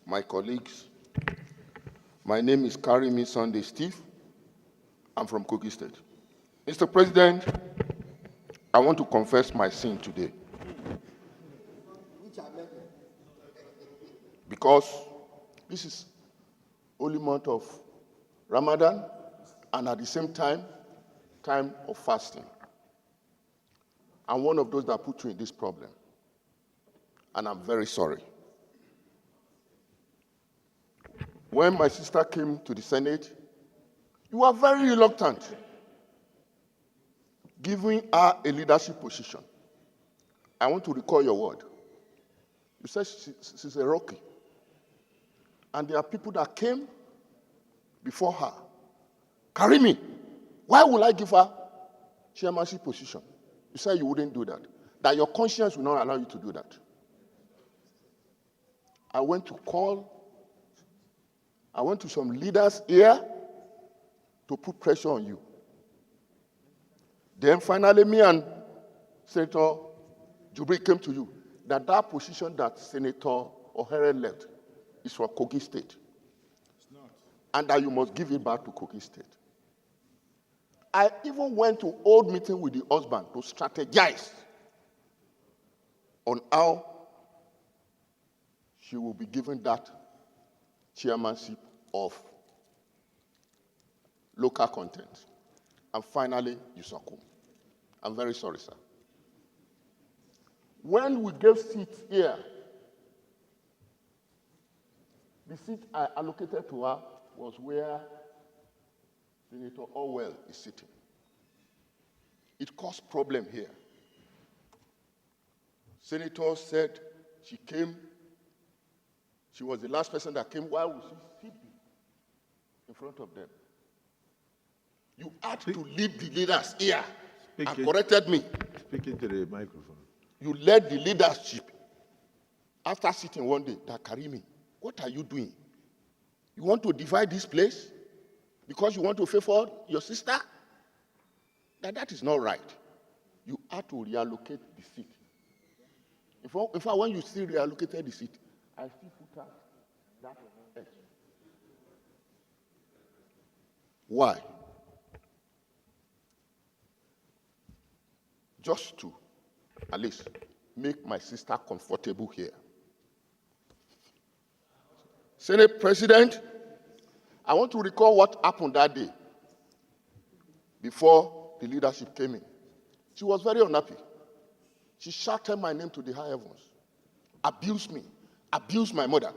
my colleagues. My name is Karimi Sunday Steve. I'm from Kogi State. Mr. President, I want to confess my sin today. Because this is holy month of Ramadan and at the same time of fasting. I'm one of those that put you in this problem. And I'm very sorry. When my sister came to the Senate, you were very reluctant, giving her a leadership position. I want to recall your word. You said she's a rookie. And there are people that came before her. Karimi, why would I give her chairmanship position? You said you wouldn't do that. That your conscience will not allow you to do that. I went to some leaders here to put pressure on you. Then finally, me and Senator Jubri came to you that position that Senator Ohere left is for Kogi State. It's not. And that you must give it back to Kogi State. I even went to old meeting with the husband to strategize on how she will be given that chairmanship of local content. And finally, you succumb. I'm very sorry, sir. When we gave seats here, the seat I allocated to her was where Senator Orwell is sitting. It caused problem here. Senator said she came, she was the last person that came. Why would she sit in front of them? You had to lead the leaders here and corrected me. Speaking to the microphone. You led the leadership after sitting one day that Karimi, what are you doing? You want to divide this place because you want to favor your sister? That is not right. You have to reallocate the seat. In fact, when you still reallocated the seat, I still put out that edge. Why? Just to, at least, make my sister comfortable here. Senate President, I want to recall what happened that day before the leadership came in. She was very unhappy. She shouted my name to the high heavens, abused me, abused my mother.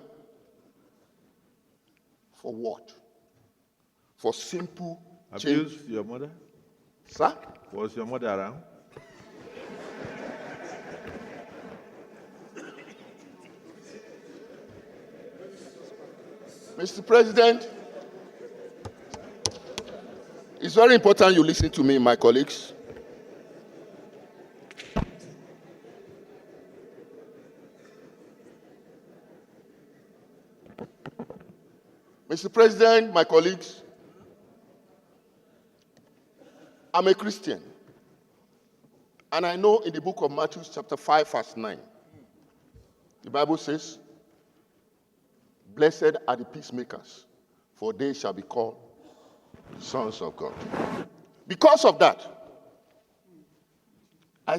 For what? For simple change. Abused your mother? Sir? Was your mother around? Mr. President, it's very important you listen to me, my colleagues. Mr. President, my colleagues, I'm a Christian. And I know in the book of Matthew chapter 5, verse 9, the Bible says, "Blessed are the peacemakers, for they shall be called sons of God." Because of that, I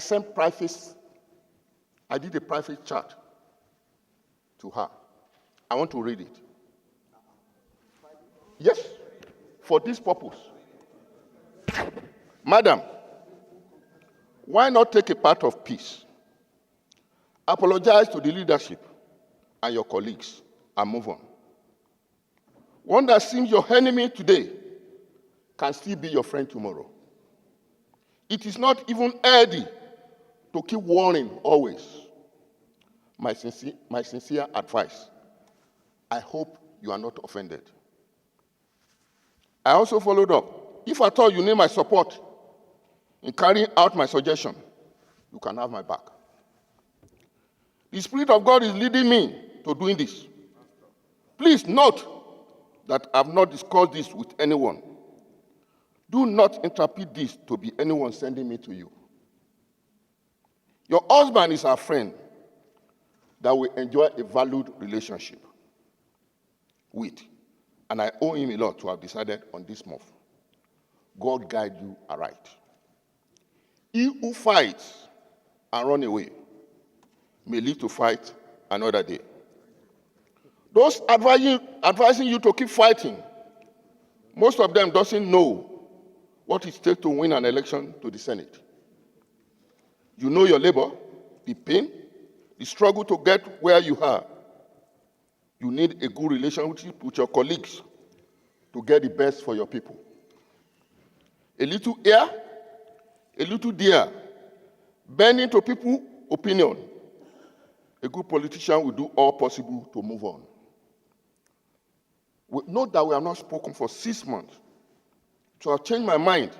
did a private chat to her. I want to read it. Yes, for this purpose. Madam, why not take a part of peace? Apologize to the leadership and your colleagues and move on. One that seems your enemy today can still be your friend tomorrow. It is not even healthy to keep warning always. My sincere advice. I hope you are not offended. I also followed up. If at all you need my support in carrying out my suggestion, you can have my back. The Spirit of God is leading me to doing this. Please note that I have not discussed this with anyone. Do not interpret this to be anyone sending me to you. Your husband is our friend that will enjoy a valued relationship. with, and I owe him a lot to have decided on this move. God guide you aright. He who fights and run away may live to fight another day. Those advising you to keep fighting, most of them doesn't know what it takes to win an election to the Senate. You know your labor, the pain, the struggle to get where you are. You need a good relationship with your colleagues to get the best for your people. A little here, a little there, bending to people's opinion. A good politician will do all possible to move on. Note that we have not spoken for 6 months. So I've changed my mind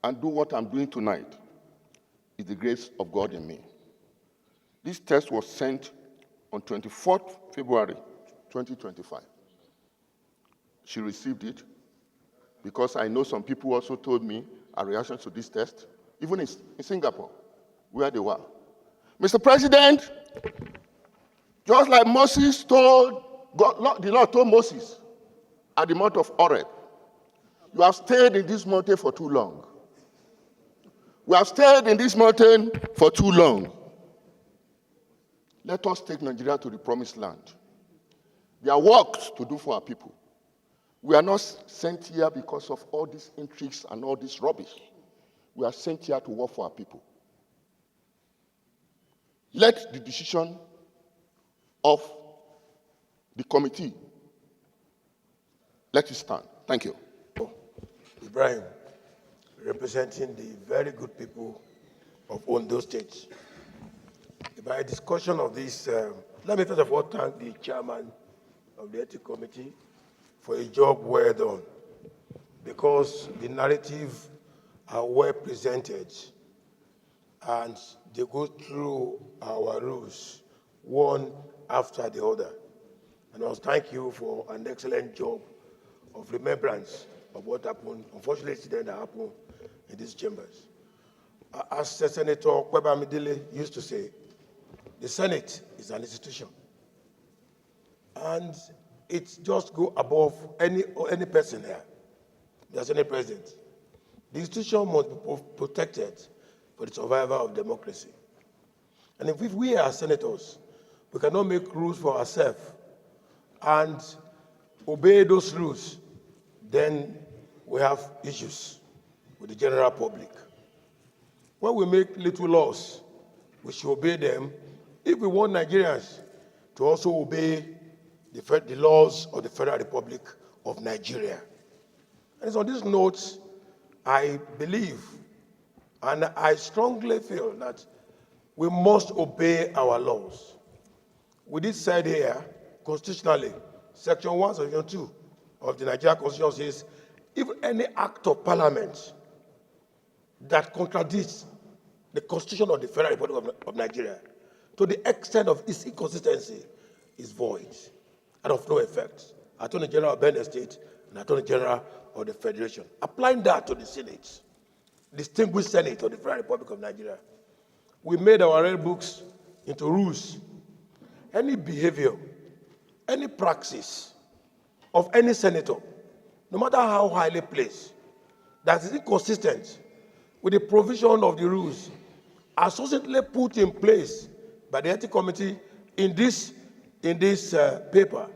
and do what I'm doing tonight. Is the grace of God in me. This text was sent on 24th February 2025. She received it because I know some people also told me a reaction to this test, even in Singapore, where they were. Mr. President, just like Moses told God, the Lord told Moses at the mount of Horeb, you have stayed in this mountain for too long. We have stayed in this mountain for too long. Let us take Nigeria to the promised land. There are works to do for our people. We are not sent here because of all these intrigues and all this rubbish. We are sent here to work for our people. Let the decision of the committee, let it stand. Thank you. Ibrahim, representing the very good people of Ondo State. By a discussion of this, let me first of all thank the chairman of the Ethics Committee for a job well done, because the narrative are well presented and they go through our rules one after the other. And I must thank you for an excellent job of remembrance of what happened, unfortunately, incident that happened in these chambers. As Senator Karimi used to say, the Senate is an institution, and it just go above any person here. There's any president. The institution must be protected for the survival of democracy. And if we are senators, we cannot make rules for ourselves and obey those rules, then we have issues with the general public. When we make little laws, we should obey them if we want Nigerians to also obey the laws of the Federal Republic of Nigeria. And it's on this note, I believe and I strongly feel that we must obey our laws. With this said here, constitutionally, Section 1, Section 2 of the Nigerian Constitution says, if any act of parliament that contradicts the Constitution of the Federal Republic of Nigeria, to the extent of its inconsistency, is void and of no effect. Attorney General of Benin State and Attorney General of the Federation. Applying that to the Senate, distinguished Senate of the Federal Republic of Nigeria, we made our red books into rules. Any behavior, any praxis of any senator, no matter how highly placed, that is inconsistent with the provision of the rules, are subsequently put in place by the Ethics Committee in this paper,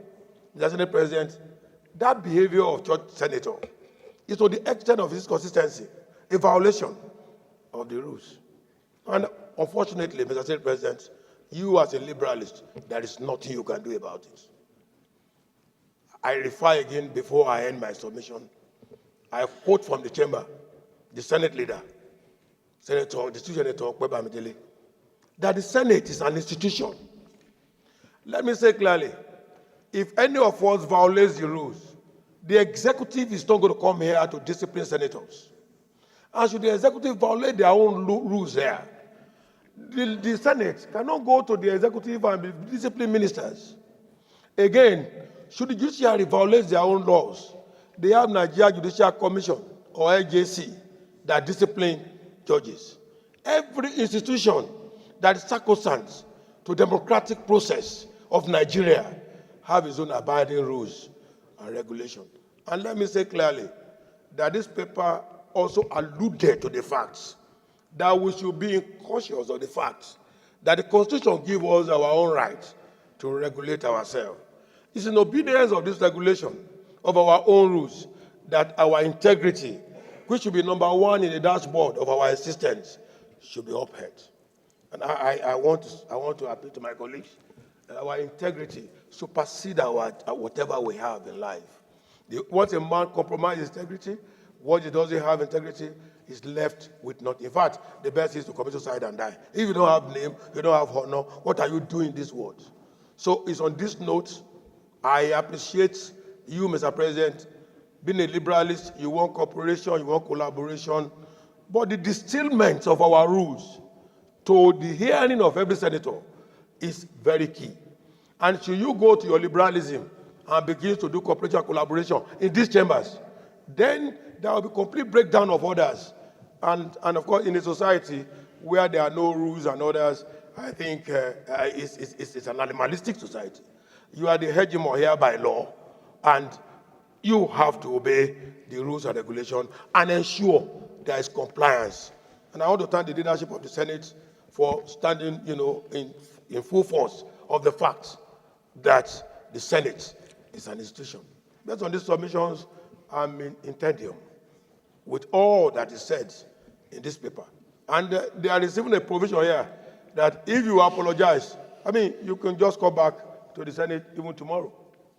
Mr. Senate President, that behavior of church senator is to the extent of its consistency, a violation of the rules. And unfortunately, Mr. Senate President, you as a liberalist, there is nothing you can do about it. I refer again before I end my submission. I quote from the chamber, the Senate leader, Senator Akpabio, that the Senate is an institution. Let me say clearly, if any of us violates the rules, the executive is not going to come here to discipline senators. And should the executive violate their own rules here, the Senate cannot go to the executive and discipline ministers. Again, should the judiciary violate their own laws, they have Nigeria Judicial Commission or AJC that discipline judges. Every institution that is sacrosanct to democratic process of Nigeria have its own abiding rules and regulations. And let me say clearly that this paper also alluded to the facts that we should be cautious of the facts that the Constitution gives us our own right to regulate ourselves. It's in obedience of this regulation of our own rules that our integrity, which should be number one in the dashboard of our existence, should be upheld. And I want to appeal to my colleagues that our integrity supersedes whatever we have in life. Once a man compromises integrity, what he doesn't have integrity is left with nothing. In fact, the best is to commit suicide and die. If you don't have name, you don't have honor, what are you doing in this world? So it's on this note, I appreciate you, Mr. President, being a liberalist. You want cooperation, you want collaboration, but the distillment of our rules to the hearing of every senator is very key. And should you go to your liberalism and begin to do cooperation and collaboration in these chambers, then there will be complete breakdown of orders. And of course, in a society where there are no rules and orders, I think it's an animalistic society. You are the hegemon here by law, and you have to obey the rules and regulations and ensure there is compliance. And I want to thank the leadership of the Senate for standing, in full force of the fact that the Senate is an institution. Based on these submissions, I'm in intendium with all that is said in this paper. And there is even a provision here that if you apologize, you can just come back to the Senate even tomorrow.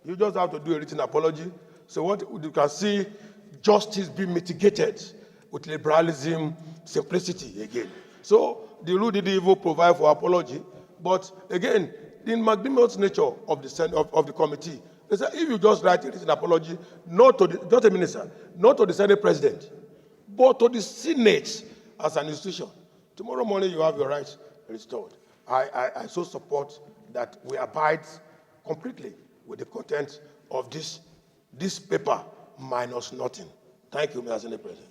You just have to do a written apology. So what you can see, justice being mitigated with liberalism, simplicity again. So the rule didn't even provide for apology, but again, the magnanimous nature of the committee, they said if you just write a written apology, not to just a minister, not to the Senate president, but to the Senate as an institution, tomorrow morning you have your rights restored. I so support that we abide completely with the content of this paper minus nothing. Thank you, Mr. Senate President.